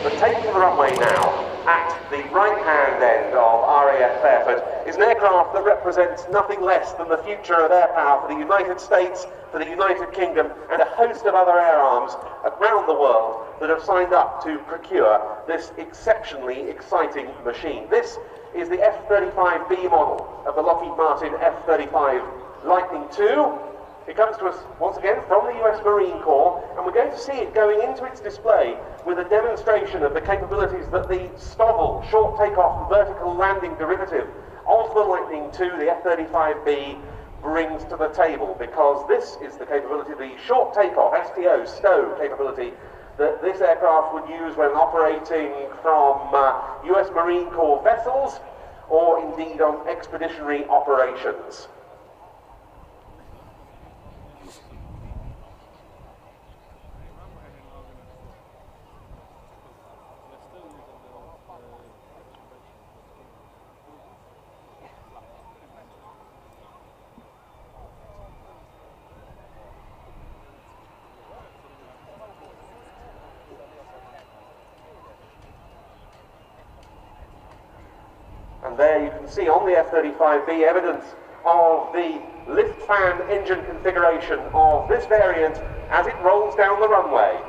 But taken to the runway now, at the right-hand end of RIAT Fairford, is an aircraft that represents nothing less than the future of air power for the United States, for the United Kingdom, and a host of other air arms around the world that have signed up to procure this exceptionally exciting machine. This is the F35B model of the Lockheed Martin F35 Lightning II. It comes to us once again from the US Marine Corps, and we're going to see it going into its display with a demonstration of the capabilities that the STOVL, short takeoff and vertical landing derivative of the Lightning II, the F35B, brings to the table, because this is the capability, the short takeoff, STO, stow capability, that this aircraft would use when operating from US Marine Corps vessels, or indeed on expeditionary operations. And there you can see on the F-35B evidence of the lift fan engine configuration of this variant as it rolls down the runway.